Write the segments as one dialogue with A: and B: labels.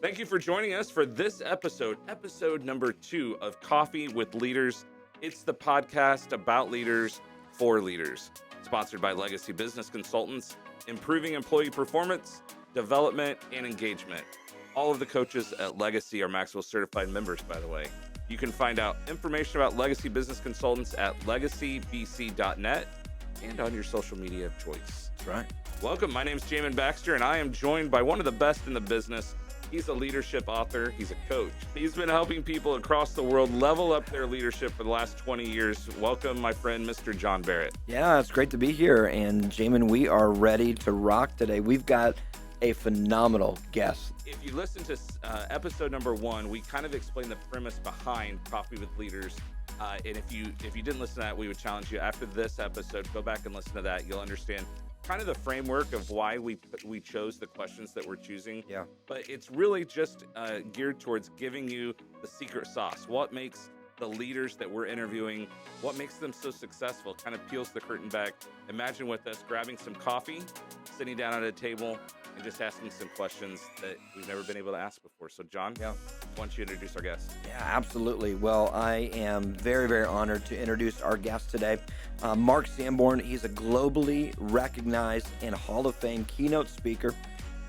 A: Thank you for joining us for this episode number 2 of Coffee with Leaders. It's the podcast about leaders for leaders, sponsored by Legacy Business Consultants, improving employee performance, development, and engagement. All of the coaches at Legacy are Maxwell certified members, by the way. You can find out information about Legacy Business Consultants at legacybc.net and on your social media of choice.
B: That's right.
A: Welcome. My name is Jamin Baxter, and I am joined by one of the best in the business. He's a leadership author. He's a coach. He's been helping people across the world level up their leadership for the last 20 years. Welcome, my friend, Mr. John Barrett.
B: Yeah, it's great to be here. And Jamin, we are ready to rock today. We've got a phenomenal guest.
A: If you listen to episode number 1, we kind of explained the premise behind Coffee with Leaders. And if you didn't listen to that, we would challenge you after this episode, go back and listen to that. You'll understand kind of the framework of why we chose the questions that we're choosing.
B: Yeah.
A: But it's really just geared towards giving you the secret sauce. What makes the leaders that we're interviewing, what makes them so successful, kind of peels the curtain back. Imagine with us grabbing some coffee, sitting down at a table, and just asking some questions that we've never been able to ask before. So, John, why don't you introduce our guest?
B: Yeah, absolutely. Well, I am very, very honored to introduce our guest today, Mark Sanborn. He's a globally recognized and Hall of Fame keynote speaker,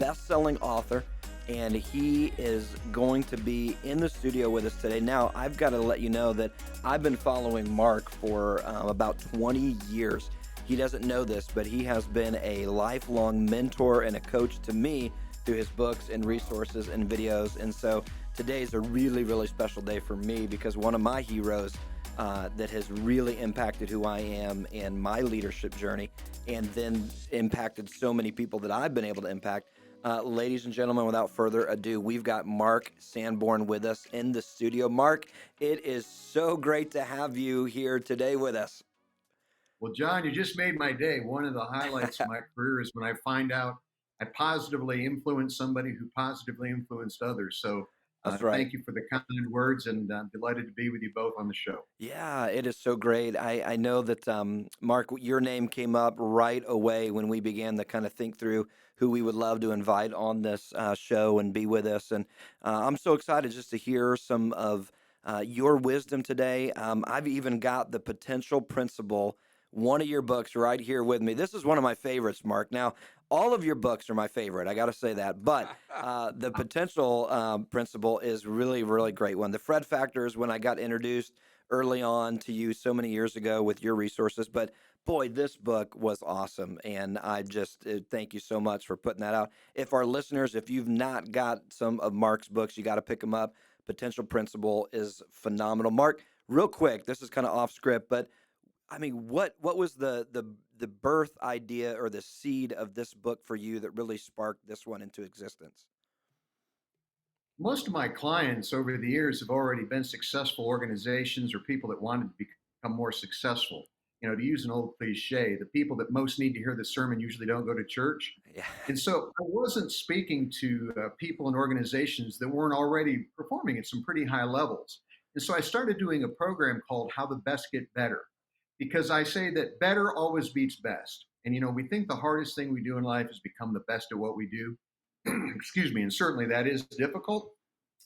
B: best-selling author, and he is going to be in the studio with us today. Now, I've got to let you know that I've been following Mark for about 20 years. He doesn't know this, but he has been a lifelong mentor and a coach to me through his books and resources and videos. And so today is a really, really special day for me because one of my heroes that has really impacted who I am and my leadership journey, and then impacted so many people that I've been able to impact. Ladies and gentlemen, without further ado, we've got Mark Sanborn with us in the studio. Mark, it is so great to have you here today with us.
C: Well, John, you just made my day. One of the highlights of my career is when I find out I positively influenced somebody who positively influenced others. So
B: That's right.
C: thank you for the kind words, and I'm delighted to be with you both on the show.
B: Yeah, it is so great. I know that, Mark, your name came up right away when we began to kind of think through who we would love to invite on this show and be with us. And I'm so excited just to hear some of your wisdom today. I've even got the Potential Principle, one of your books right here with me. This is one of my favorites, Mark. Now, all of your books are my favorite. I got to say that. But the Potential Principle is really, really great one. The Fred Factor is when I got introduced early on to you so many years ago with your resources. But boy, this book was awesome. And I just thank you so much for putting that out. If our listeners, if you've not got some of Mark's books, you got to pick them up. Potential Principle is phenomenal. Mark, real quick, this is kind of off script, but I mean, what was the birth idea or the seed of this book for you that really sparked this one into existence?
C: Most of my clients over the years have already been successful organizations or people that wanted to become more successful. You know, to use an old cliche, the people that most need to hear the sermon usually don't go to church.
B: Yeah.
C: And so I wasn't speaking to people and organizations that weren't already performing at some pretty high levels. And so I started doing a program called How the Best Get Better, because I say that better always beats best. And, you know, we think the hardest thing we do in life is become the best at what we do. Excuse me. And certainly that is difficult.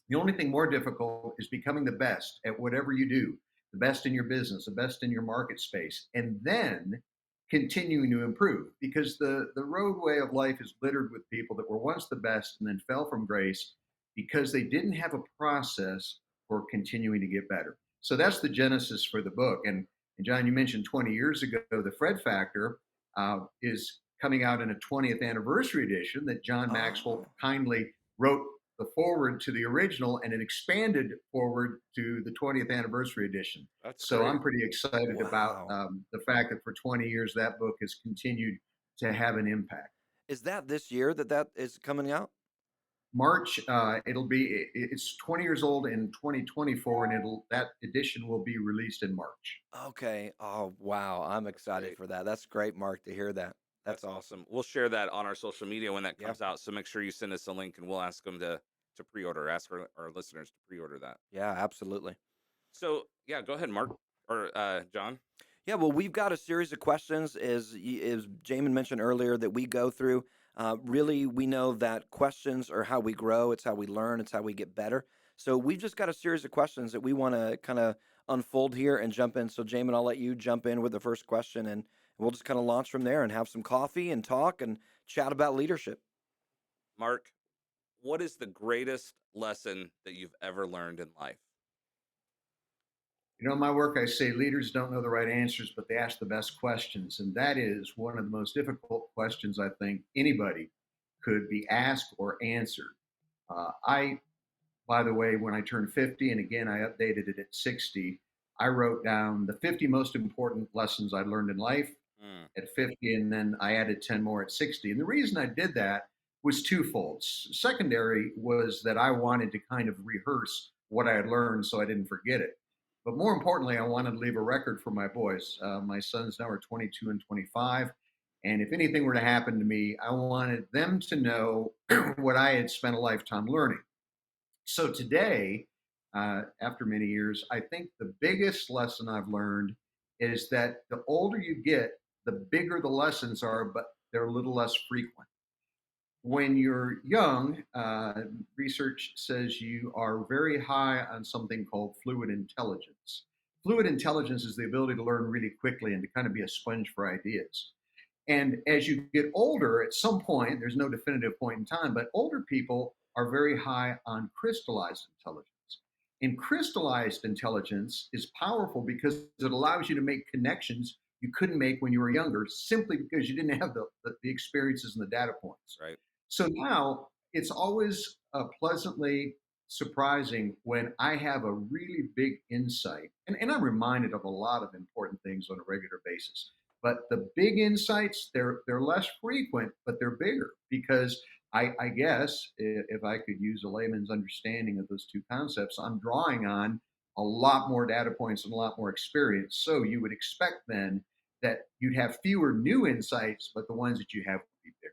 C: The only thing more difficult is becoming the best at whatever you do, the best in your business, the best in your market space, and then continuing to improve, because the roadway of life is littered with people that were once the best and then fell from grace because they didn't have a process for continuing to get better. So that's the genesis for the book. And John, you mentioned 20 years ago, the Fred Factor is coming out in a 20th anniversary edition that John Maxwell kindly wrote the forward to the original and an expanded forward to the 20th anniversary edition. So
A: great.
C: I'm pretty excited about the fact that for 20 years that book has continued to have an impact.
B: Is that this year that is coming out?
C: March, it's 20 years old in 2024, and that edition will be released in March.
B: Okay. Oh, wow. I'm excited for that. That's great, Mark, to hear that.
A: That's awesome. We'll share that on our social media when that
B: Yeah.
A: comes out. So make sure you send us a link and we'll ask them to pre-order, ask our listeners to pre-order that.
B: Yeah, absolutely.
A: So yeah, go ahead, Mark or John.
B: Yeah, well, we've got a series of questions, as Jamin mentioned earlier, that we go through. Really, we know that questions are how we grow, it's how we learn, it's how we get better. So we've just got a series of questions that we want to kind of unfold here and jump in. So, Jamin, I'll let you jump in with the first question, and we'll just kind of launch from there and have some coffee and talk and chat about leadership.
A: Mark, what is the greatest lesson that you've ever learned in life?
C: You know, in my work, I say leaders don't know the right answers, but they ask the best questions. And that is one of the most difficult questions I think anybody could be asked or answered. I, by the way, when I turned 50, and again, I updated it at 60, I wrote down the 50 most important lessons I learned in life
A: Mm,
C: at 50, and then I added 10 more at 60. And the reason I did that was twofold. Secondary was that I wanted to kind of rehearse what I had learned so I didn't forget it. But more importantly, I wanted to leave a record for my boys. My sons now are 22 and 25. And if anything were to happen to me, I wanted them to know what I had spent a lifetime learning. So today, after many years, I think the biggest lesson I've learned is that the older you get, the bigger the lessons are, but they're a little less frequent.
A: mm,
C: When you're young, research says you are very high on something called fluid intelligence. Fluid intelligence is the ability to learn really quickly and to kind of be a sponge for ideas. And as you get older, at some point, there's no definitive point in time, but older people are very high on crystallized intelligence. And crystallized intelligence is powerful because it allows you to make connections you couldn't make when you were younger simply because you didn't have the experiences and the data points.
A: right.
C: So now it's always pleasantly surprising when I have a really big insight, and I'm reminded of a lot of important things on a regular basis. But the big insights, they're less frequent, but they're bigger because I guess if I could use a layman's understanding of those two concepts, I'm drawing on a lot more data points and a lot more experience. So you would expect then that you'd have fewer new insights, but the ones that you have would be bigger.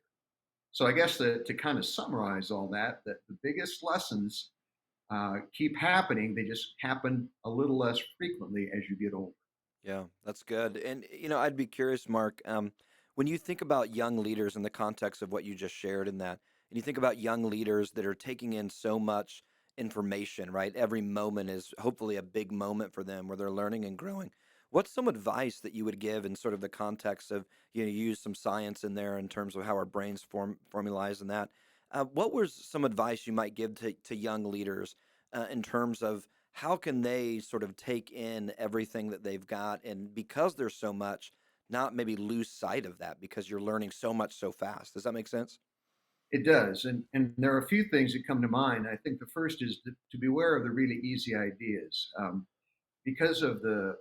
C: So I guess to kind of summarize all that, that the biggest lessons keep happening. They just happen a little less frequently as you get older.
B: Yeah, that's good. And I'd be curious, Mark, when you think about young leaders in the context of what you just shared in that, and you think about young leaders that are taking in so much information, right? Every moment is hopefully a big moment for them where they're learning and growing. What's some advice that you would give in sort of the context of, you use some science in there in terms of how our brains formalize and that? What was some advice you might give to young leaders in terms of how can they sort of take in everything that they've got, and because there's so much, not maybe lose sight of that because you're learning so much so fast? Does that make sense?
C: It does. And there are a few things that come to mind. I think the first is to beware of the really easy ideas. Because of the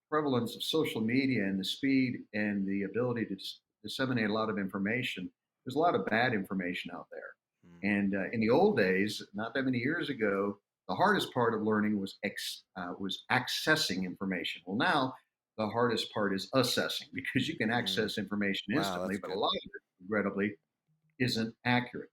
C: prevalence of social media and the speed and the ability to disseminate a lot of information, there's a lot of bad information out there.
B: Mm,
C: And in the old days, not that many years ago, the hardest part of learning was accessing information. Well, now the hardest part is assessing because you can
B: mm.
C: access information
B: Wow,
C: instantly,
B: that's
C: but a
B: good.
C: lot of it, regrettably, isn't accurate.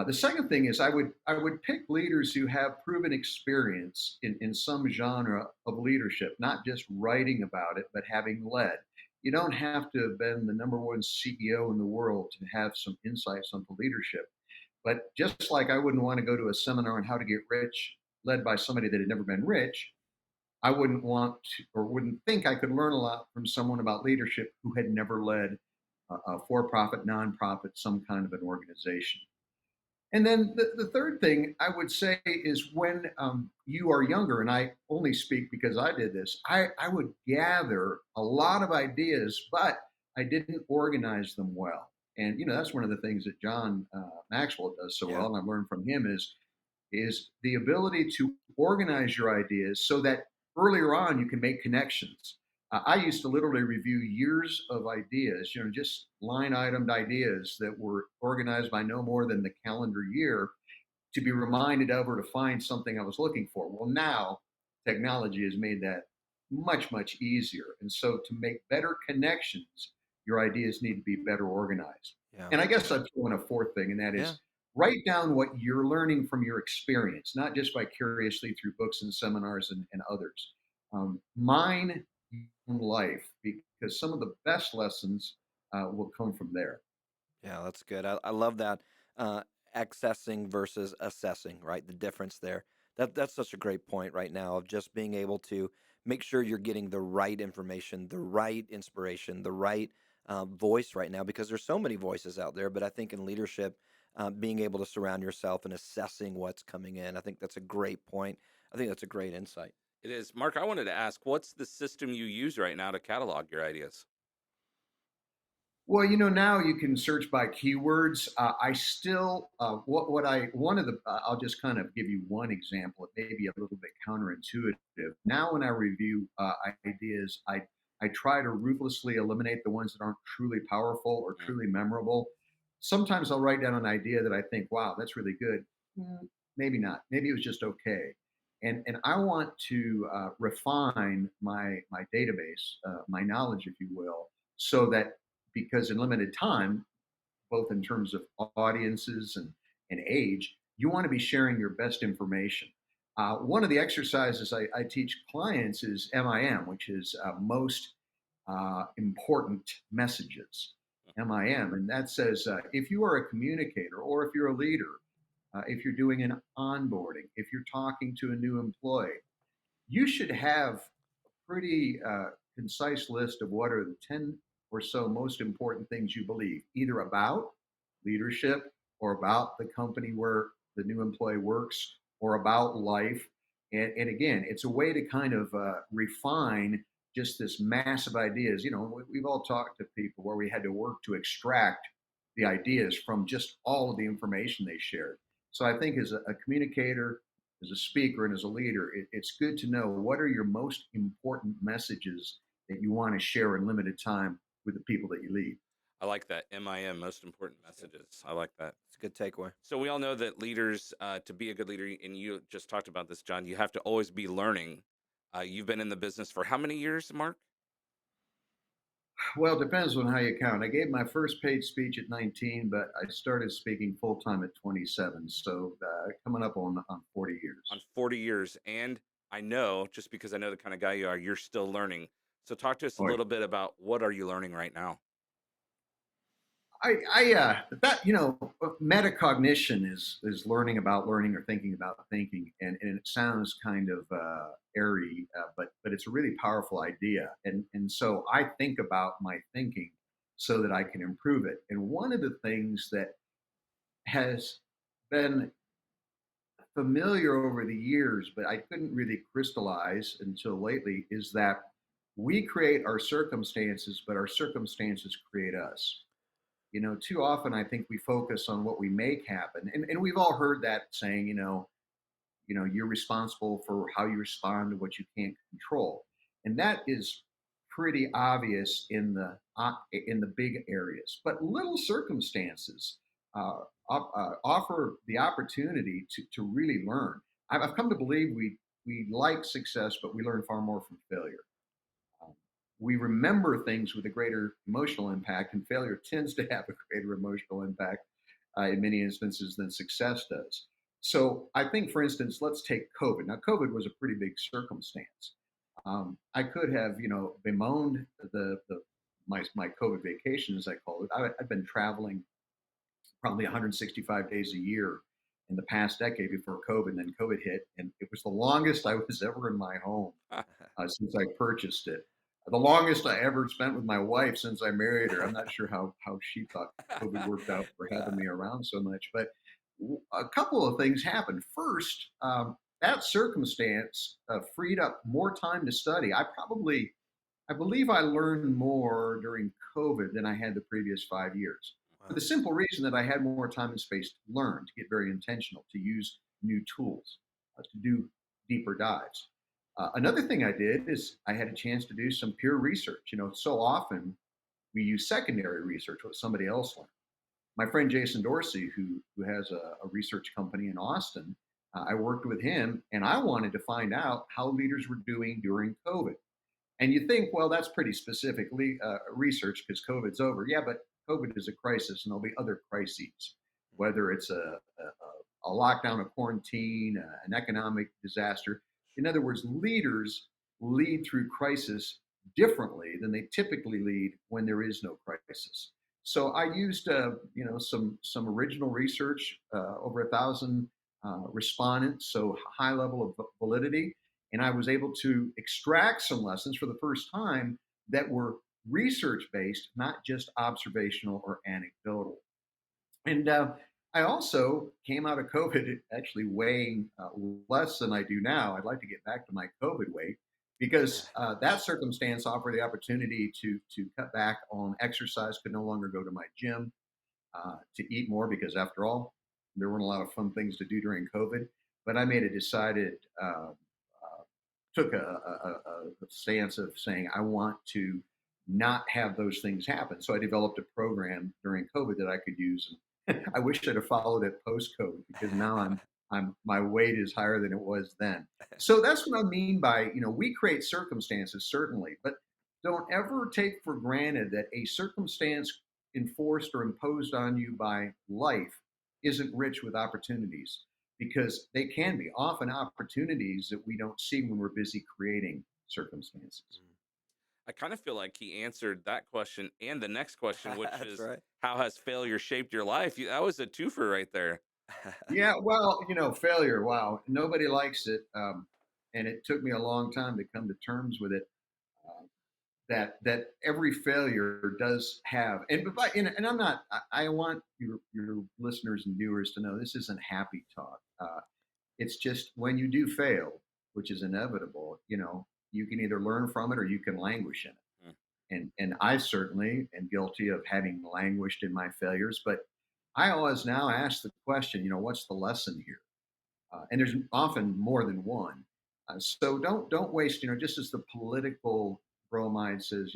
C: The second thing is I would pick leaders who have proven experience in some genre of leadership, not just writing about it, but having led. You don't have to have been the number one CEO in the world to have some insights onto leadership. But just like I wouldn't want to go to a seminar on how to get rich led by somebody that had never been rich, I wouldn't want to, or wouldn't think I could learn a lot from someone about leadership who had never led a for-profit, nonprofit, some kind of an organization. And then the third thing I would say is when you are younger, and I only speak because I did this, I would gather a lot of ideas, but I didn't organize them well. And, that's one of the things that John Maxwell does so
B: Yeah.
C: well, and I've learned from him is the ability to organize your ideas so that earlier on you can make connections. I used to literally review years of ideas, just line itemed ideas that were organized by no more than the calendar year to be reminded of or to find something I was looking for. Well, now technology has made that much, much easier. And so to make better connections, your ideas need to be better organized.
B: Yeah.
C: And I guess I'd throw in a fourth thing, and that
B: Yeah.
C: is write down what you're learning from your experience, not just vicariously through books and seminars and others. Mine life, because some of the best lessons will come from there.
B: Yeah, that's good. I love that uh, accessing versus assessing, right? The difference there. That's such a great point right now of just being able to make sure you're getting the right information, the right inspiration, the right voice right now, because there's so many voices out there. But I think in leadership, being able to surround yourself and assessing what's coming in, I think that's a great point. I think that's a great insight.
A: It is. Mark, I wanted to ask, what's the system you use right now to catalog your ideas?
C: Well, now you can search by keywords. I still, what I, one of the, I'll just kind of give you one example. It may be a little bit counterintuitive. Now, when I review ideas, I try to ruthlessly eliminate the ones that aren't truly powerful or
A: Mm.
C: truly memorable. Sometimes I'll write down an idea that I think, wow, that's really good. Maybe not. Maybe it was just okay. And I want to refine my database, my knowledge, if you will, so that because in limited time, both in terms of audiences and age, you want to be sharing your best information. One of the exercises I teach clients is MIM, which is most important messages. MIM, and that says if you are a communicator or if you're a leader, if you're doing an onboarding, if you're talking to a new employee, you should have a pretty concise list of what are the 10 or so most important things you believe, either about leadership or about the company where the new employee works or about life. And again, it's a way to kind of refine just this massive ideas. We've all talked to people where we had to work to extract the ideas from just all of the information they shared. So I think as a communicator, as a speaker, and as a leader, it's good to know what are your most important messages that you want to share in limited time with the people that you lead.
A: I like that. MIM, most important messages. I like that.
B: It's a good takeaway.
A: So we all know that leaders, to be a good leader, and you just talked about this, John, you have to always be learning. You've been in the business for how many years, Mark?
C: Well, it depends on how you count. I gave my first paid speech at 19, but I started speaking full time at 27. So coming up on 40
A: On
C: years.
A: 40 years. And I know, just because I know the kind of guy you are, you're still learning. So talk to us a
C: Boy,
A: little bit about what are you learning right now?
C: that metacognition is learning about learning or thinking about thinking, and it sounds kind of airy, but it's a really powerful idea, and so I think about my thinking so that I can improve it. And one of the things that has been familiar over the years, but I couldn't really crystallize until lately, is that we create our circumstances, but our circumstances create us. Too often I think we focus on what we make happen. And we've all heard that saying, you're responsible for how you respond to what you can't control. And that is pretty obvious in the big areas. But little circumstances uh, offer the opportunity to really learn. I've come to believe we like success, but we learn far more from failure. Um, we remember things with a greater emotional impact, and failure tends to have a greater emotional impact in many instances than success does. So I think, for instance, let's take COVID. Now, COVID was a pretty big circumstance. I could have, bemoaned my COVID vacation, as I call it. I've been traveling probably 165 days a year in the past decade before COVID. And then COVID hit, and it was the longest I was ever in my home since I purchased it. The longest I ever spent with my wife since I married her. I'm not sure how she thought COVID worked out for having me around so much, but a couple of things happened. First, that circumstance freed up more time to study. I believe I learned more during COVID than I had the previous 5 years. For
B: Wow.
C: the simple reason that I had more time and space to learn, to get very intentional, to use new tools, to do deeper dives. Another thing I did is I had a chance to do some peer research. So often we use secondary research, what somebody else learned. My friend Jason Dorsey, who has a research company in Austin, I worked with him, and I wanted to find out how leaders were doing during COVID. And you think, well, that's pretty specific research because COVID's over. Yeah, but COVID is a crisis, and there'll be other crises, whether it's a lockdown, a quarantine, an economic disaster. In other words, leaders lead through crisis differently than they typically lead when there is no crisis. So I used, some original research, over 1,000 respondents, so high level of validity, and I was able to extract some lessons for the first time that were research based, not just observational or anecdotal. And I also came out of COVID actually weighing less than I do now. I'd like to get back to my COVID weight because that circumstance offered the opportunity to cut back on exercise. Could no longer go to my gym, to eat more because, after all, there weren't a lot of fun things to do during COVID. But I made a decided, took a stance of saying I want to not have those things happen. So I developed a program during COVID that I could use. And I wish I'd have followed it post COVID because now I'm my weight is higher than it was then. So that's what I mean by, we create circumstances certainly, but don't ever take for granted that a circumstance enforced or imposed on you by life isn't rich with opportunities, because they can be often opportunities that we don't see when we're busy creating circumstances.
A: Mm. I kind of feel like he answered that question and the next question, which
B: That's
A: is
B: right.
A: how has failure shaped your life? That was a twofer right there.
C: Yeah, well, failure, wow, nobody likes it. And it took me a long time to come to terms with it. Uh, that every failure does have, and I'm not. I want your listeners and viewers to know this isn't happy talk. It's just when you do fail, which is inevitable, you can either learn from it or you can languish in it.
A: Mm.
C: And I certainly am guilty of having languished in my failures, but I always now ask the question, what's the lesson here? And there's often more than one. So don't waste. Just as the political bromide says,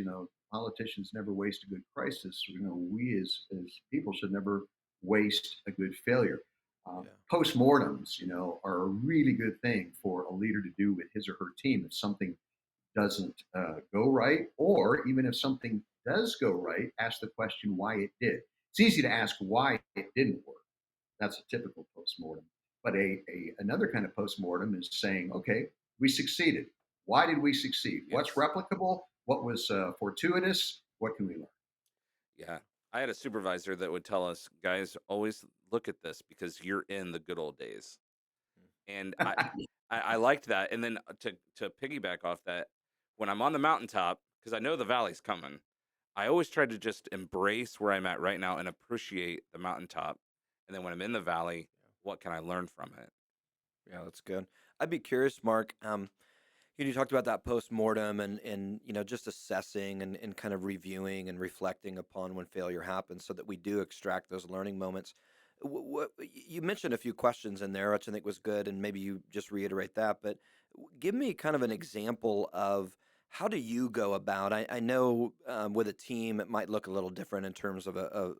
C: politicians never waste a good crisis. We as people should never waste a good failure.
B: Yeah.
C: Postmortems, are a really good thing for a leader to do with his or her team if something doesn't go right, or even if something does go right, ask the question why it did. It's easy to ask why it didn't work. That's a typical postmortem. But another kind of postmortem is saying, okay, we succeeded. Why did we succeed? What's
A: Yes.
C: replicable? What was fortuitous? What can we learn?
A: Yeah. I had a supervisor that would tell us, guys, always look at this because you're in the good old days. And I liked that. And then to piggyback off that, when I'm on the mountaintop, because I know the valley's coming, I always try to just embrace where I'm at right now and appreciate the mountaintop. And then when I'm in the valley, what can I learn from it?
B: Yeah, that's good. I'd be curious, Mark. You talked about that post mortem and just assessing and kind of reviewing and reflecting upon when failure happens, so that we do extract those learning moments. You mentioned a few questions in there, which I think was good, and maybe you just reiterate that. But give me kind of an example of how do you go about? I know with a team it might look a little different in terms of a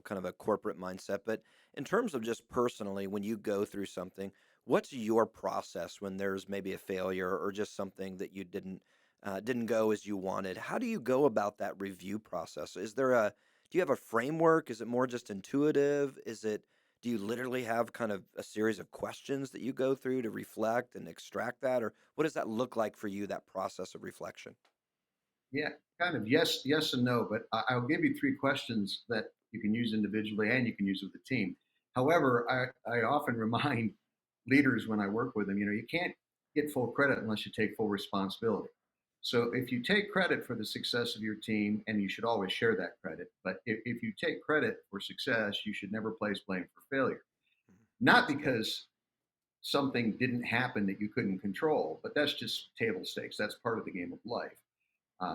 B: kind of a corporate mindset, but in terms of just personally, when you go through something, what's your process when there's maybe a failure or just something that you didn't go as you wanted? How do you go about that review process? Do you have a framework? Is it more just intuitive? Do you literally have kind of a series of questions that you go through to reflect and extract that? Or what does that look like for you, that process of reflection?
C: Yeah, kind of yes and no. But I'll give you three questions that you can use individually and you can use with the team. However, I often remind leaders when I work with them, you can't get full credit unless you take full responsibility. So if you take credit for the success of your team, and you should always share that credit, but if you take credit for success, you should never place blame for failure. Not
B: That's good.
C: because something didn't happen that you couldn't control, but that's just table stakes. That's part of the game of life.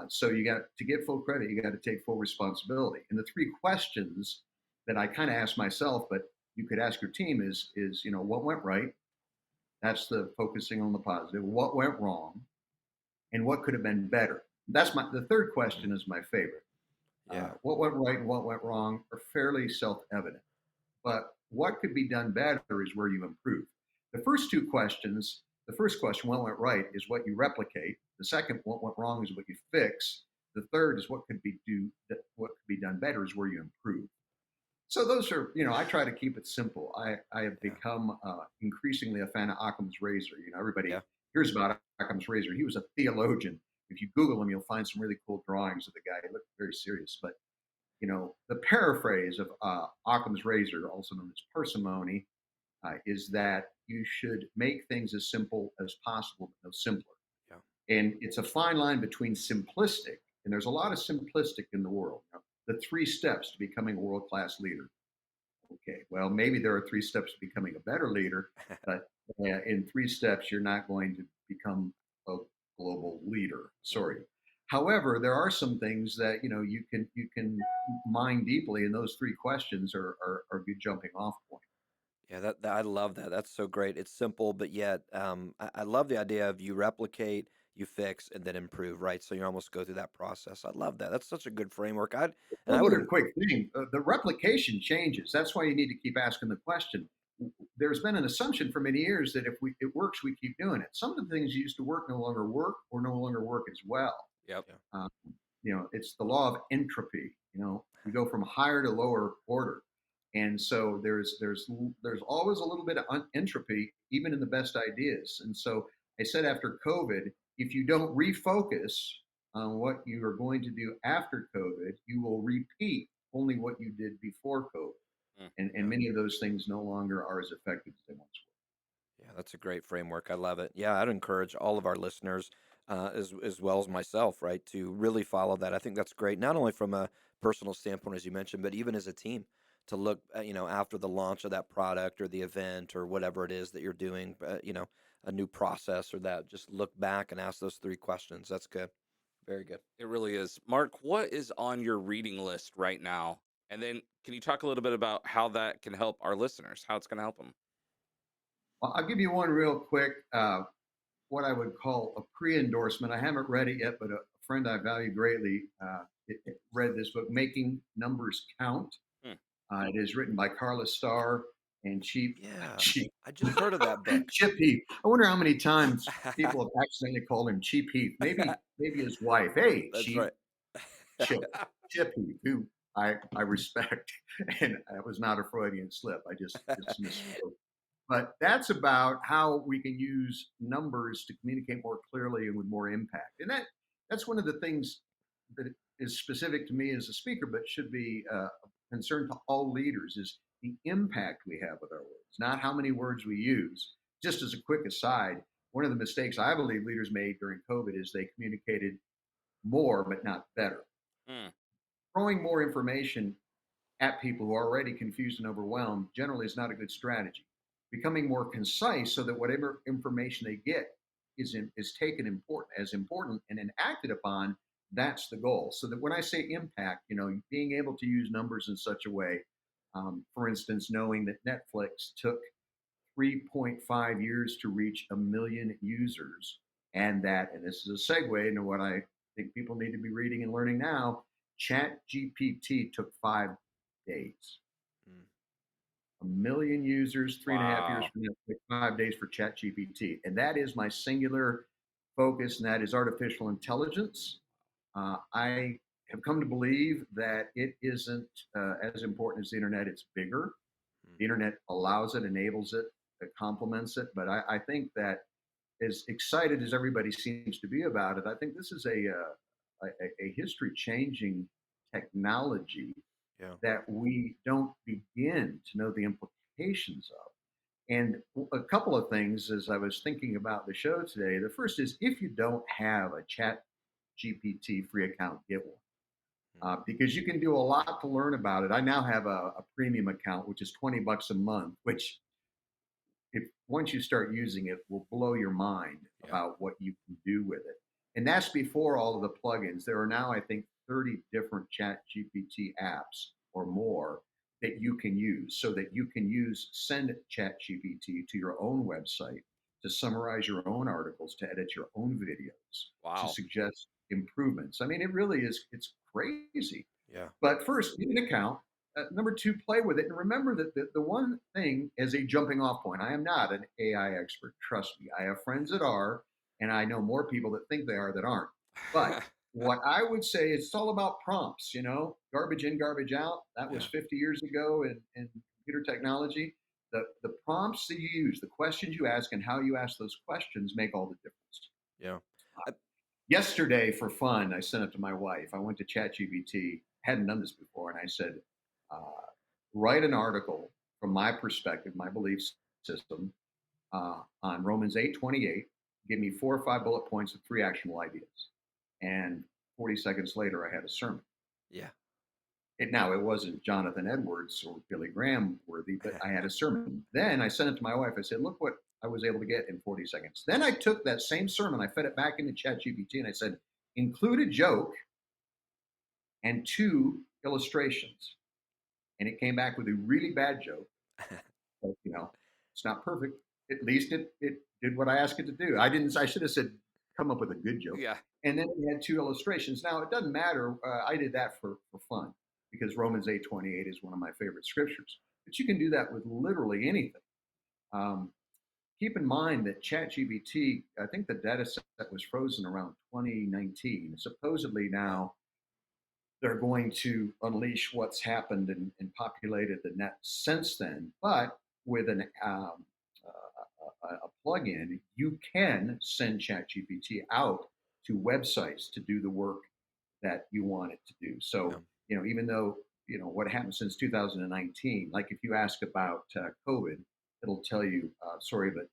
C: So you got to get full credit. You got to take full responsibility. And the three questions that I kind of ask myself, but you could ask your team is what went right? That's the focusing on the positive. What went wrong, and what could have been better? That's the third
B: Mhm.
C: question is my favorite.
B: Yeah.
C: What went right and what went wrong are fairly self-evident, but what could be done better is where you improve. The first two questions, the first question, what went right, is what you replicate. The second, what went wrong, is what you fix. The third is what could be done better is where you improve. So those are, I try to keep it simple. I have
B: Yeah.
C: become increasingly a fan of Occam's razor. Everybody
B: Yeah.
C: hears about Occam's razor. He was a theologian. If you Google him, you'll find some really cool drawings of the guy. He looked very serious, but the paraphrase of Occam's razor, also known as parsimony, is that you should make things as simple as possible, but no simpler.
B: Yeah.
C: And it's a fine line between simplistic, and there's a lot of simplistic in the world. The 3 steps to becoming a world class leader. Okay, well, maybe there are 3 steps to becoming a better leader, but in 3 steps, you're not going to become a global leader. Sorry. However, there are some things that you can mine deeply, and those 3 questions are good jumping off point.
B: Yeah, that I love that. That's so great. It's simple, but yet I love the idea of you replicate, you fix, and then improve. Right, so you almost go through that process. I love that. That's such a good framework. I
C: One
B: would
C: other quick thing, the replication changes. That's why you need to keep asking the question. There's been an assumption for many years that if it works, we keep doing it. Some of the things that used to work no longer work or no longer work as well.
A: Yep.
B: Yeah.
C: Um, it's the law of entropy. We go from higher to lower order, and so there's always a little bit of entropy even in the best ideas. And so I said after COVID, if you don't refocus on what you are going to do after COVID, you will repeat only what you did before COVID, and
B: Yeah.
C: many of those things no longer are as effective as they once
B: Yeah, that's a great framework. I love it. Yeah, I'd encourage all of our listeners, as well as myself, right, to really follow that. I think that's great, not only from a personal standpoint, as you mentioned, but even as a team to look, after the launch of that product or the event or whatever it is that you're doing, a new process or that. Just look back and ask those 3 questions. That's good. Very good.
A: It really is. Mark, what is on your reading list right now? And then can you talk a little bit about how that can help our listeners, how it's going to help them?
C: well, I'll give you one real quick, what I would call a pre-endorsement. I haven't read it yet, but a friend I value greatly read this book, Making Numbers Count.
A: Hmm.
C: It is written by Carla Starr and
B: Yeah,
C: Cheap
B: I just heard of that book.
C: Chip Heath. I wonder how many times people have accidentally called him Cheap Heath. Maybe his wife. Hey,
B: That's
C: Cheap
B: right.
C: Chip Chip Heath, who I respect, and that was not a Freudian slip. I just misspoke. But that's about how we can use numbers to communicate more clearly and with more impact. And that's one of the things that is specific to me as a speaker, but should be a concern to all leaders is the impact we have with our words, not how many words we use. Just as a quick aside, one of the mistakes I believe leaders made during COVID is they communicated more, but not better.
A: Hmm.
C: Throwing more information at people who are already confused and overwhelmed generally is not a good strategy. Becoming more concise so that whatever information they get is taken important and then acted upon. That's the goal. So that when I say impact, being able to use numbers in such a way, for instance, knowing that Netflix took 3.5 years to reach a million users, and this is a segue into what I think people need to be reading and learning now. Chat GPT took 5 days.
B: Mm.
C: A million users, 3.5 years
A: Wow.
C: from now, 5 days for Chat GPT. And that is my singular focus, and that is artificial intelligence. I have come to believe that it isn't as important as the internet. It's bigger.
B: Mm.
C: The internet allows it, enables it, it complements it. But I think that as excited as everybody seems to be about it, I think this is a history changing technology
B: Yeah.
C: that we don't begin to know the implications of. And a couple of things as I was thinking about the show today. The first is if you don't have a Chat GPT free account, get one.
B: Mm.
C: Because you can do a lot to learn about it. I now have a premium account, which is $20 a month, which if once you start using it, will blow your mind
B: Yeah.
C: about what you can do with it. And that's before all of the plugins. There are now, I think, 30 different Chat GPT apps or more that you can use so that you can send Chat GPT to your own website to summarize your own articles, to edit your own videos, to
A: Wow.
C: suggest improvements. I mean, it really is, it's crazy.
B: Yeah.
C: But first, get an account. Number two, play with it. And remember that the one thing as a jumping off point, I am not an AI expert. Trust me. I have friends that are, and I know more people that think they are that aren't. But what I would say is it's all about prompts, garbage in, garbage out. That was
B: Yeah.
C: 50 years ago in computer technology. The prompts that you use, the questions you ask, and how you ask those questions make all the difference.
B: Yeah. I,
C: Yesterday, for fun, I sent it to my wife. I went to ChatGPT hadn't done this before, and I said, uh, write an article from my perspective, my belief system, on Romans 8:28. Give me 4 or 5 bullet points with 3 actionable ideas. And 40 seconds later, I had a sermon.
B: Yeah.
C: It wasn't Jonathan Edwards or Billy Graham worthy, but I had a sermon. Then I sent it to my wife. I said, look what I was able to get in 40 seconds. Then I took that same sermon, I fed it back into ChatGPT, and I said, include a joke and 2 illustrations. And it came back with a really bad joke. But, it's not perfect. At least it did what I asked it to do. I should have said, come up with a good joke.
A: Yeah.
C: And then we had 2 illustrations. Now, it doesn't matter. I did that for fun because Romans 8:28 is one of my favorite scriptures. But you can do that with literally anything. Um, Keep in mind that ChatGPT, I think the data set was frozen around 2019. Supposedly now they're going to unleash what's happened and populated the net since then. But with a plugin, you can send ChatGPT out to websites to do the work that you want it to do.
B: Yeah.
C: So, even though, what happened since 2019, like if you ask about COVID, it'll tell you, sorry, but,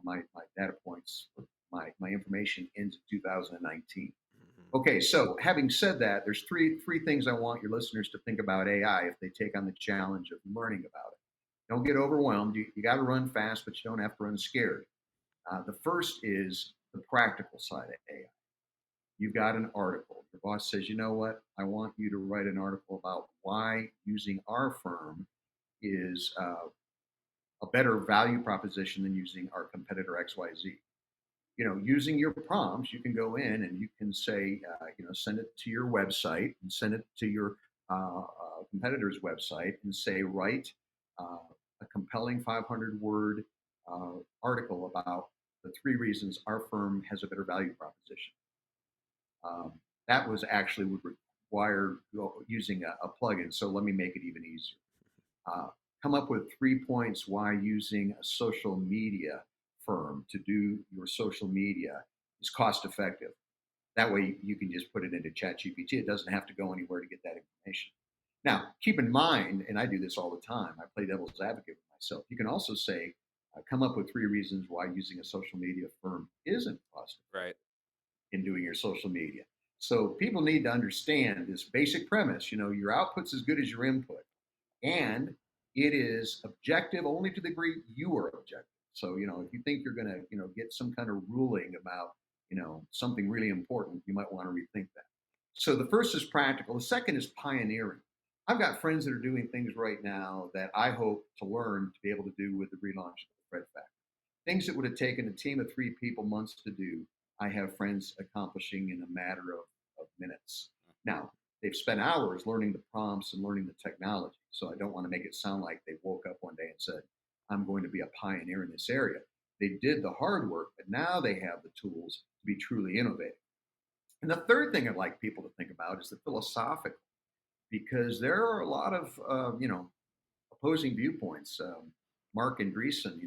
C: my data points, my information ends in 2019.
B: Mhm.
C: Okay, so having said that, there's three things I want your listeners to think about AI if they take on the challenge of learning about it. Don't get overwhelmed. You got to run fast, but you don't have to run scared. The first is the practical side of AI. You've got an article. Your boss says, you know what? I want you to write an article about why using our firm is a better value proposition than using our competitor XYZ. Using your prompts, you can go in and you can say, send it to your website and send it to your competitor's website and say, write a compelling 500-word article about the 3 reasons our firm has a better value proposition. Um, that was actually would require using a plugin. So let me make it even easier. Come up with 3 points why using a social media firm to do your social media is cost effective. That way you can just put it into ChatGPT. It doesn't have to go anywhere to get that information. Now, keep in mind, and I do this all the time, I play devil's advocate with myself. You can also say, come up with 3 reasons why using a social media firm isn't cost effective
A: Right.
C: in doing your social media. So people need to understand this basic premise. Your output's as good as your input, and it is objective only to the degree you are objective. So if you think you're going to get some kind of ruling about something really important, you might want to rethink that. So the first is practical. The second is pioneering. I've got friends that are doing things right now that I hope to learn to be able to do with the relaunch of the Fred Factor. Things that would have taken a team of 3 people months to do, I have friends accomplishing in a matter of minutes. Now, they've spent hours learning the prompts and learning the technology. So I don't want to make it sound like they woke up one day and said, I'm going to be a pioneer in this area. They did the hard work, but now they have the tools to be truly innovative. And the third thing I'd like people to think about is the philosophical, because there are a lot of, opposing viewpoints. Mark Andreessen,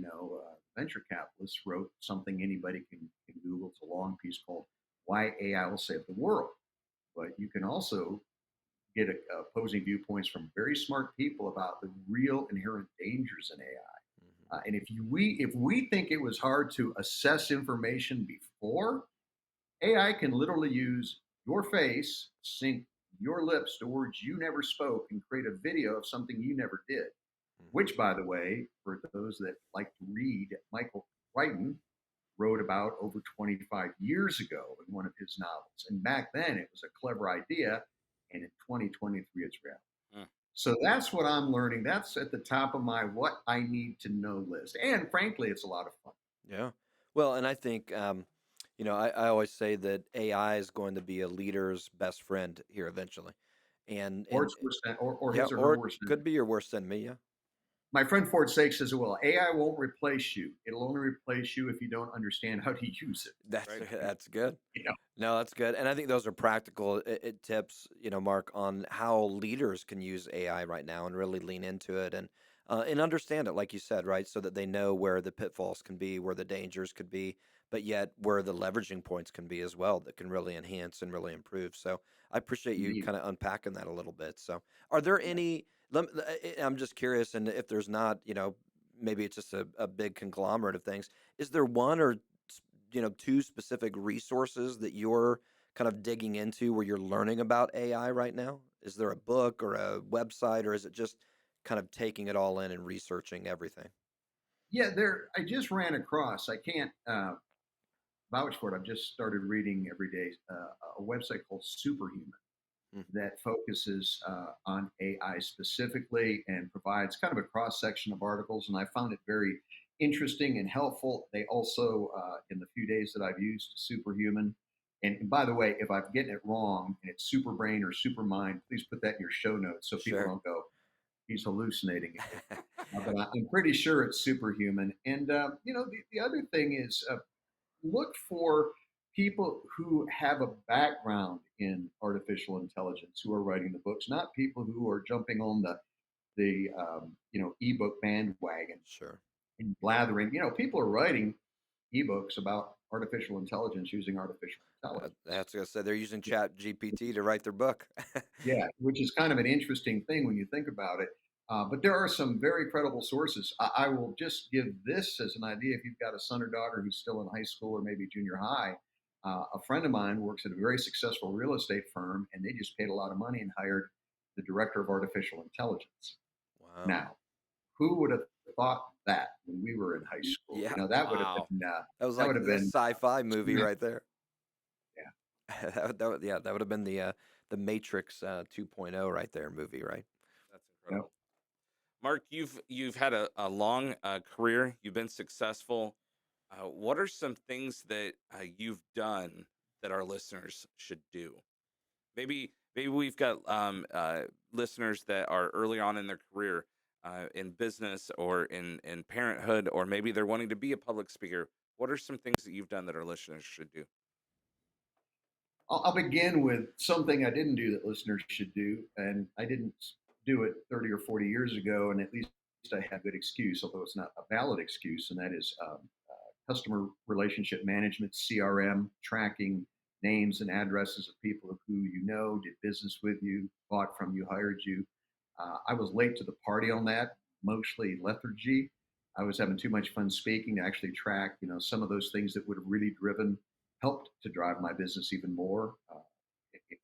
C: venture capitalist, wrote something anybody can Google. It's a long piece called Why AI Will Save the World. But you can also get opposing viewpoints from very smart people about the real inherent dangers in AI. And if we think it was hard to assess information before, AI can literally use your face, sync your lips to words you never spoke, and create a video of something you never did. Which, by the way, for those that like to read, Michael Crichton wrote about over 25 years ago in one of his novels. And back then it was a clever idea, and in 2023 it's reality. So that's what I'm learning. That's at the top of my what I need to know list. And frankly, it's a lot of fun.
B: Yeah. Well, and I think, I always say that AI is going to be a leader's best friend here eventually.
C: Or
B: And
C: its worst, or
B: yeah,
C: his or
B: or
C: her
B: it
C: worst
B: could
C: enemy.
B: be your worst enemy. Yeah.
C: My friend Ford Sake says, well, AI won't replace you. It'll only replace you if you don't understand how to use it.
B: That's
A: Right.
B: that's good.
C: You know?
B: No, that's good. And I think those are practical tips, Mark, on how leaders can use AI right now and really lean into it. And and understand it, like you said, right? So that they know where the pitfalls can be, where the dangers could be, but yet where the leveraging points can be as well that can really enhance and really improve. So I appreciate you
C: Indeed.
B: kind of unpacking that a little bit. So are there any, I'm just curious, and if there's not, maybe it's just a big conglomerate of things. Is there one or two specific resources that you're kind of digging into where you're learning about AI right now? Is there a book or a website, or is it just kind of taking it all in and researching everything?
C: Yeah, there. I just ran across. I can't vouch for it. I've just started reading every day a website called Superhuman
B: Mm,
C: that focuses on AI specifically and provides kind of a cross section of articles. And I found it very interesting and helpful. They also, in the few days that I've used Superhuman, and by the way, if I'm getting it wrong and it's super brain or super mind, please put that in your show notes so people
B: sure.
C: don't go, he's hallucinating again. But I'm pretty sure it's Superhuman. And, the other thing is look for people who have a background in artificial intelligence who are writing the books, not people who are jumping on the ebook bandwagon
B: Sure.
C: and blathering. People are writing ebooks about artificial intelligence using artificial intelligence.
B: That's gonna say they're using Chat GPT to write their book.
C: Yeah, which is kind of an interesting thing when you think about it. But there are some very credible sources. I will just give this as an idea. If you've got a son or daughter who's still in high school or maybe junior high, a friend of mine works at a very successful real estate firm, and they just paid a lot of money and hired the director of artificial intelligence.
B: Wow.
C: Now, who would have thought that when we were in high school?
B: Yeah.
C: That would have
A: Wow.
C: been
B: That was
C: that
B: like
C: would have
B: the
C: been
B: sci-fi movie right there.
C: yeah.
B: Yeah, that would have been the Matrix 2.0 right there movie, right?
A: That's
C: Yeah.
A: incredible. Mark, you've had a long career. You've been successful. What are some things that you've done that our listeners should do? Maybe we've got listeners that are early on in their career, in business or in parenthood, or maybe they're wanting to be a public speaker. What are some things that you've done that our listeners should do?
C: I'll begin with something I didn't do that listeners should do, and I didn't do it 30 or 40 years ago, and at least I have a good excuse, although it's not a valid excuse, and that is customer relationship management, CRM, tracking names and addresses of people who you know, did business with you, bought from you, hired you. I was late to the party on that, mostly lethargy. I was having too much fun speaking to actually track, some of those things that would have really helped to drive my business even more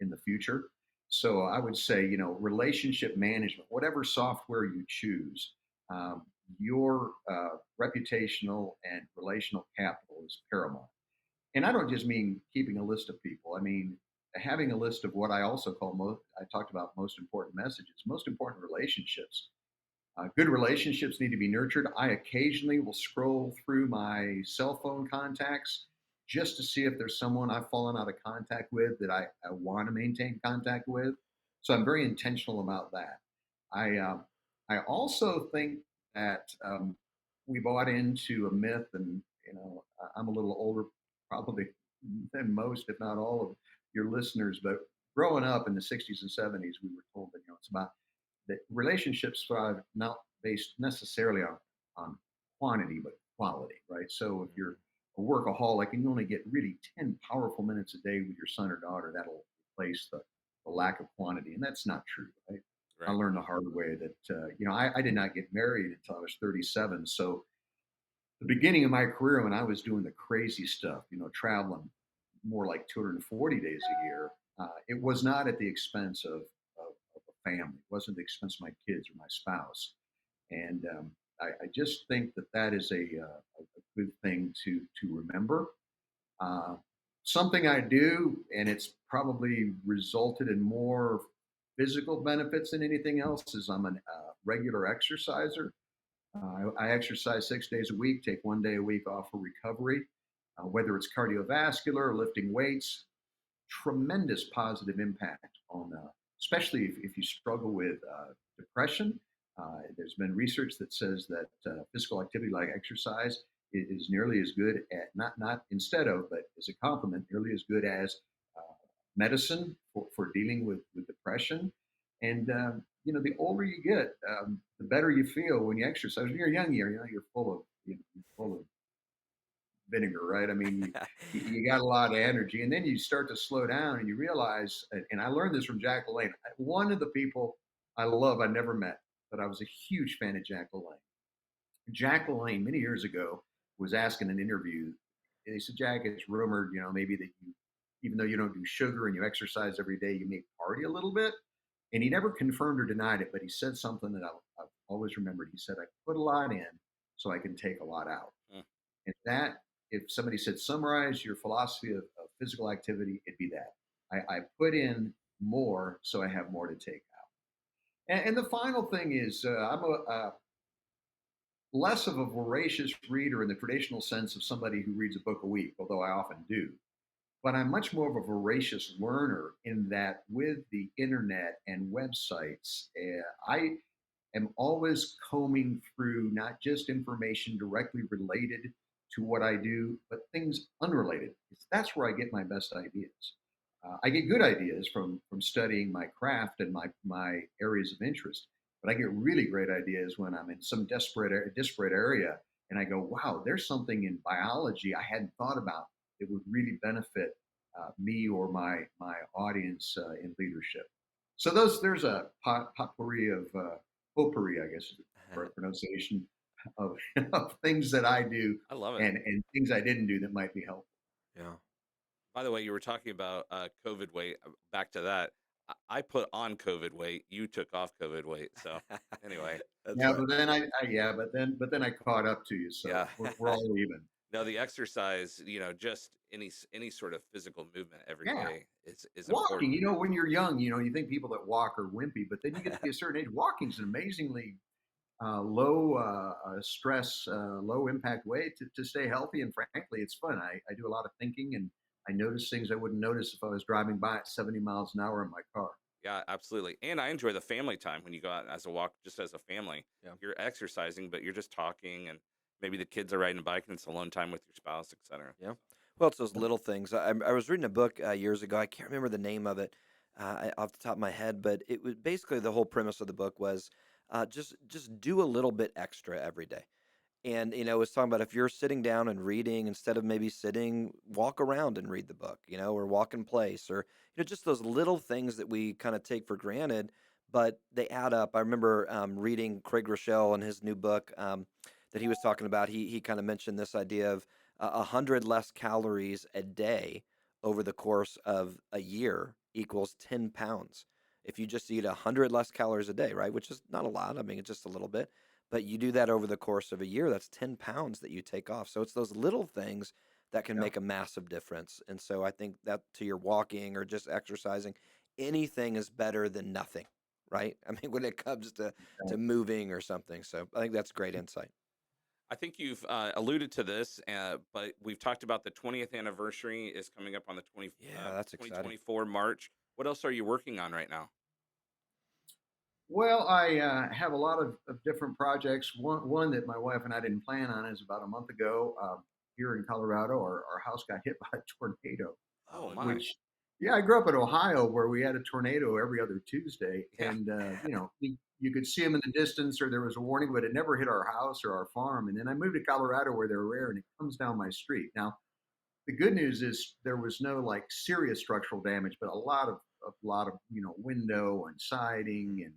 C: in the future. So I would say, relationship management, whatever software you choose, um, your reputational and relational capital is paramount. And I don't just mean keeping a list of people. I mean having a list of what I also call I talked about most important messages, most important relationships. Good relationships need to be nurtured. I occasionally will scroll through my cell phone contacts just to see if there's someone I've fallen out of contact with that I want to maintain contact with. So I'm very intentional about that. I also think that we bought into a myth, and I'm a little older probably than most, if not all of your listeners, but growing up in the 60s and 70s, we were told that it's about that relationships thrive not based necessarily on quantity but quality, right? So if you're a workaholic and you only get really 10 powerful minutes a day with your son or daughter, that'll replace the lack of quantity, and that's not true, right? I
A: Right.
C: learned the hard way that I did not get married until I was 37. So the beginning of my career, when I was doing the crazy stuff, traveling more like 240 days a year, it was not at the expense of a family. It wasn't at the expense of my kids or my spouse. And I just think that is a good thing to remember. Uh, Something I do, and it's probably resulted in more physical benefits than anything else, is I'm a regular exerciser. I exercise 6 days a week, take one day a week off for recovery, whether it's cardiovascular or lifting weights. Tremendous positive impact on, especially if you struggle with depression. There's been research that says that physical activity like exercise is nearly as good at not instead of, but as a complement, nearly as good as medicine for dealing with depression. And the older you get, the better you feel when you exercise. When you're young, you're full of you're full of vinegar, right? I mean, you got a lot of energy, and then you start to slow down, and you realize. And I learned this from Jack LaLanne. One of the people I love, I never met, but I was a huge fan of Jack LaLanne. Jack LaLanne many years ago was asked in an interview. They said, Jack, it's rumored, maybe that you, even though you don't do sugar and you exercise every day, you may party a little bit. And he never confirmed or denied it, but he said something that I've always remembered. He said, I put a lot in so I can take a lot out.
A: Mm.
C: And that, if somebody said, summarize your philosophy of physical activity, it'd be that. I put in more so I have more to take out. And the final thing is, I'm less of a voracious reader in the traditional sense of somebody who reads a book a week, although I often do. But I'm much more of a voracious learner in that with the internet and websites, I am always combing through not just information directly related to what I do, but things unrelated. That's where I get my best ideas. I get good ideas from studying my craft and my areas of interest, but I get really great ideas when I'm in some disparate area, and I go, "Wow, there's something in biology I hadn't thought about that would really benefit me or my audience in leadership." So there's a potpourri of potpourri, I guess is the correct pronunciation of, of things that I do
A: I love it.
C: and things I didn't do that might be helpful.
B: Yeah.
A: By the way, you were talking about COVID weight. Back to that. I put on COVID weight. You took off COVID weight. So anyway,
B: That's
C: Yeah,
B: right.
C: but then I caught up to you,
A: yeah.
C: so we're all even.
A: No, the exercise, just any sort of physical movement every
C: Yeah,
A: day is
C: walking.
A: important.
C: When you're young, you think people that walk are wimpy, but then you get to be a certain age. Walking's an amazingly low stress, low impact way to stay healthy. And frankly, it's fun. I do a lot of thinking and I notice things I wouldn't notice if I was driving by at 70 miles an hour in my car.
A: Yeah, absolutely. And I enjoy the family time when you go out as a walk, just as a family.
B: Yeah.
A: You're exercising, but you're just talking, and maybe the kids are riding a bike, and it's alone time with your spouse, etc.
B: Yeah. Well, it's those little things. I was reading a book years ago. I can't remember the name of it off the top of my head, but it was basically the whole premise of the book was just do a little bit extra every day. And it was talking about if you're sitting down and reading instead of maybe sitting, walk around and read the book, or walk in place, or just those little things that we kind of take for granted, but they add up. I remember reading Craig Rochelle in his new book that he was talking about. He kind of mentioned this idea of 100 less calories a day over the course of a year equals 10 pounds. If you just eat 100 less calories a day, right, which is not a lot. I mean, it's just a little bit, but you do that over the course of a year, that's 10 pounds that you take off. So it's those little things that can
C: Yeah.
B: make a massive difference. And so I think that to your walking or just exercising, anything is better than nothing, right? I mean, when it comes to moving or something. So I think that's great insight.
A: I think you've alluded to this, but we've talked about the 20th anniversary is coming up on the
B: Yeah, that's exciting.
A: 2024 March. What else are you working on right now?
C: Well, I have a lot of different projects. One that my wife and I didn't plan on is about a month ago here in Colorado, our house got hit by a tornado,
A: Oh
B: Oh
A: my,
B: no.
C: which, yeah, I grew up in Ohio where we had a tornado every other Tuesday.
A: yeah,
C: And, you could see them in the distance or there was a warning, but it never hit our house or our farm. And then I moved to Colorado where they're rare and it comes down my street. Now, the good news is there was no like serious structural damage, but a lot of window and siding and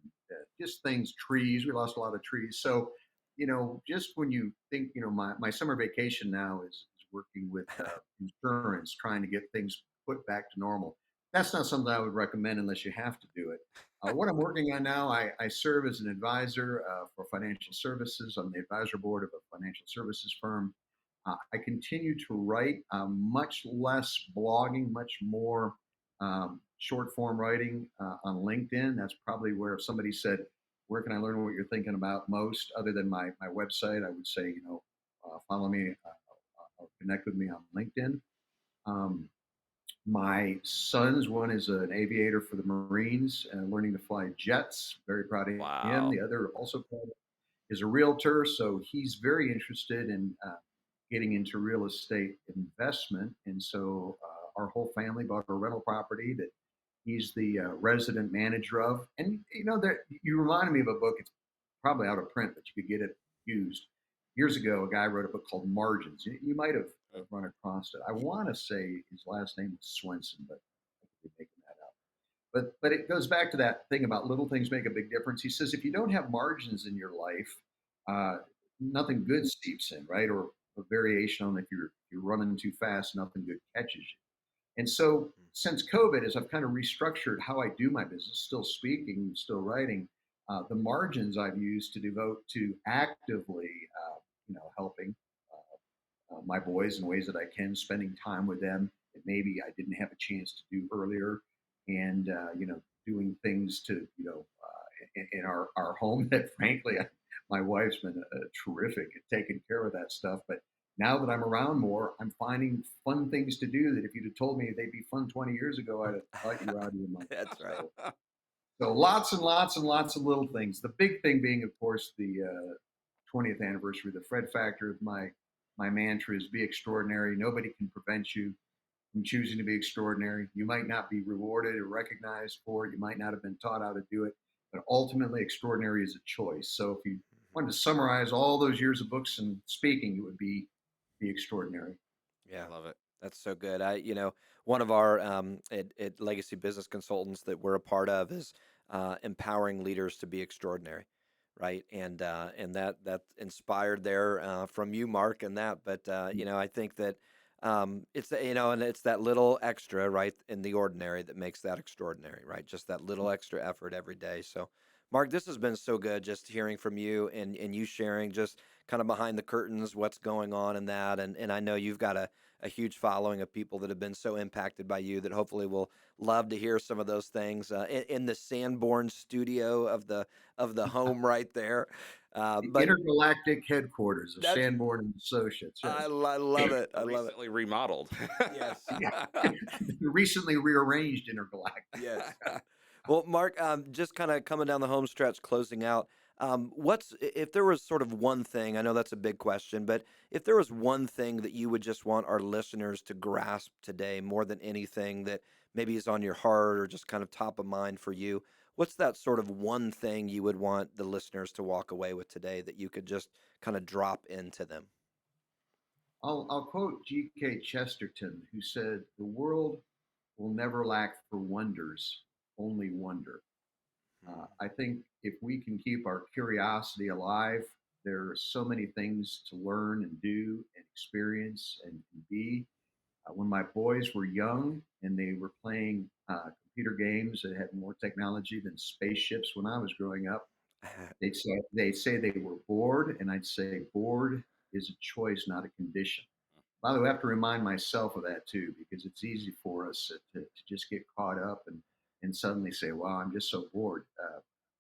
C: just things, trees. We lost a lot of trees. So just when you think my summer vacation now is working with insurance, trying to get things put back to normal. That's not something I would recommend unless you have to do it. What I'm working on now, I serve as an advisor for financial services. I'm the advisor board of a financial services firm. I continue to write, much less blogging, much more short form writing on LinkedIn. That's probably where if somebody said, "Where can I learn what you're thinking about most?" other than my website, I would say, follow me, or connect with me on LinkedIn. Um, my son's one is an aviator for the Marines and learning to fly jets. Very proud of him.
A: wow.
C: The other also is a realtor, so he's very interested in getting into real estate investment. And so our whole family bought a rental property that he's the resident manager of. And there you reminded me of a book. It's probably out of print, but you could get it used. Years ago, a guy wrote a book called Margins. You might have run across it. I want to say his last name was Swenson, but I could be making that up. But it goes back to that thing about little things make a big difference. He says if you don't have margins in your life, uh, nothing good seeps in, right? Or a variation on if you're running too fast, nothing good catches you. And so since COVID, as I've kind of restructured how I do my business, still speaking, still writing, the margins I've used to devote to actively, helping my boys in ways that I can, spending time with them that maybe I didn't have a chance to do earlier, and doing things to in our home that frankly my wife's been terrific at taking care of that stuff. But now that I'm around more, I'm finding fun things to do that if you'd have told me they'd be fun 20 years ago, I'd have thought you were out of your mind.
B: That's right.
C: So lots and lots and lots of little things. The big thing being, of course, the 20th anniversary, the Fred factor. My mantra is be extraordinary. Nobody can prevent you from choosing to be extraordinary. You might not be rewarded or recognized for it. You might not have been taught how to do it, but ultimately, extraordinary is a choice. So if you wanted to summarize all those years of books and speaking, it would be extraordinary.
B: Yeah, I love it. That's so good. One of our at Legacy Business Consultants that we're a part of is empowering leaders to be extraordinary, right? And that inspired there from you, Mark, and that. But I think that and it's that little extra, right, in the ordinary that makes that extraordinary, right? Just that little extra effort every day. So, Mark, this has been so good just hearing from you and you sharing just kind of behind the curtains what's going on in that. And I know you've got a huge following of people that have been so impacted by you that hopefully will love to hear some of those things in the Sanborn studio of the home right there.
C: The
B: But
C: intergalactic headquarters of
B: that's
C: Sanborn and Associates. Yes.
B: I love it. I love it.
A: Recently remodeled.
B: Yes.
C: Yeah. Recently rearranged intergalactic.
B: Yes. Well, Mark, just kind of coming down the home stretch, closing out. If there was sort of one thing, I know that's a big question, but if there was one thing that you would just want our listeners to grasp today more than anything that maybe is on your heart or just kind of top of mind for you, what's that sort of one thing you would want the listeners to walk away with today that you could just kind of drop into them?
C: I'll quote G.K. Chesterton, who said, "The world will never lack for wonders, only wonder." I think if we can keep our curiosity alive, there are so many things to learn and do and experience and be. When my boys were young and they were playing computer games that had more technology than spaceships when I was growing up, they'd say they were bored, and I'd say bored is a choice, not a condition. By the way, I have to remind myself of that too, because it's easy for us to just get caught up and suddenly say, "Wow, I'm just so bored."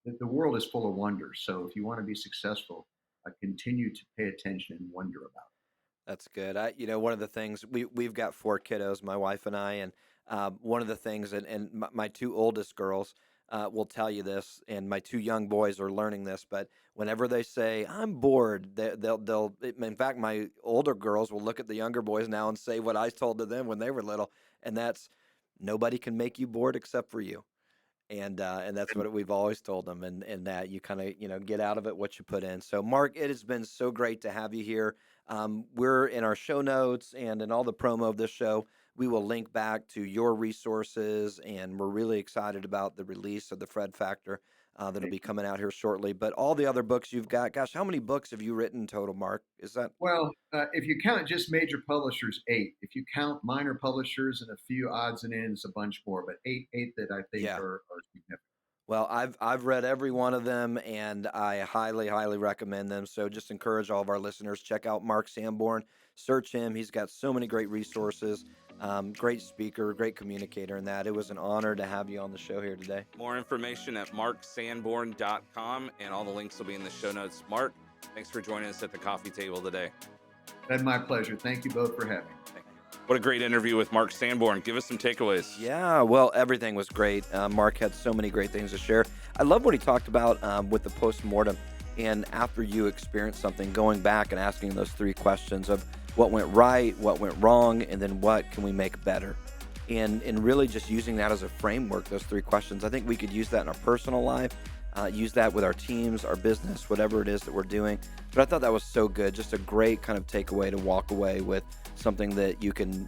C: The world is full of wonders. So if you want to be successful, continue to pay attention and wonder about
B: That's good. One of the things we've got four kiddos, my wife and I, and one of the things, and my two oldest girls will tell you this, and my two young boys are learning this. But whenever they say I'm bored, they'll. In fact, my older girls will look at the younger boys now and say what I told to them when they were little, and that's nobody can make you bored except for you. And that's
C: it.
B: what we've always told them, and that you kind of get out of it what you put in. So, Mark, it has been so great to have you here. We're in our show notes and in all the promo of this show. We will link back to your resources, and we're really excited about the release of the Fred Factor that'll be coming out here shortly. But all the other books you've got, gosh, how many books have you written total, Mark? Is that
C: Well, if you count just major publishers, 8. If you count minor publishers and a few odds and ends, a bunch more, but eight that I think
B: yeah?
C: are significant.
B: Well, I've read every one of them, and I highly, highly recommend them. So just encourage all of our listeners, check out Mark Sanborn, search him. He's got so many great resources, great speaker, great communicator, and that. It was an honor to have you on the show here today.
A: More information at marksanborn.com, and all the links will be in the show notes. Mark, thanks for joining us at the coffee table today.
C: Been my pleasure. Thank you both for having me.
A: What a great interview with Mark Sanborn. Give us some takeaways.
B: Yeah, well, everything was great. Mark had so many great things to share. I love what he talked about with the postmortem, and after you experience something, going back and asking those 3 questions of what went right, what went wrong, and then what can we make better. and really just using that as a framework, those 3 questions. I think we could use that in our personal life, use that with our teams, our business, whatever it is that we're doing. But I thought that was so good. Just a great kind of takeaway to walk away with, something that you can,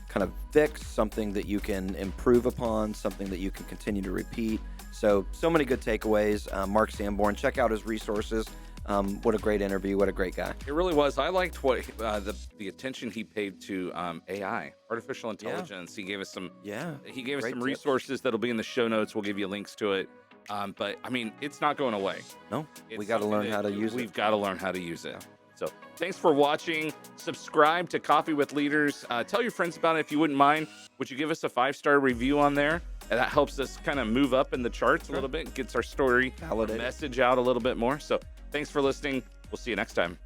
B: kind of fix, something that you can improve upon, something that you can continue to repeat. So many good takeaways. Mark Sanborn, check out his resources. What a great interview. What a great guy.
A: It really was. I liked what the attention he paid to AI, artificial intelligence. He gave us some
B: Great tips.
A: resources that'll be in the show notes. We'll give you links to it. But I mean, it's not going away.
B: No,
A: It's
B: we got to
A: something
B: learn
A: that
B: how to use it.
A: We've got to learn how to use it. So thanks for watching. Subscribe to Coffee with Leaders. Tell your friends about it if you wouldn't mind. Would you give us a 5-star review on there? And that helps us kind of move up in the charts a little bit, gets our story
B: Validate it.
A: message out a little bit more. So thanks for listening. We'll see you next time.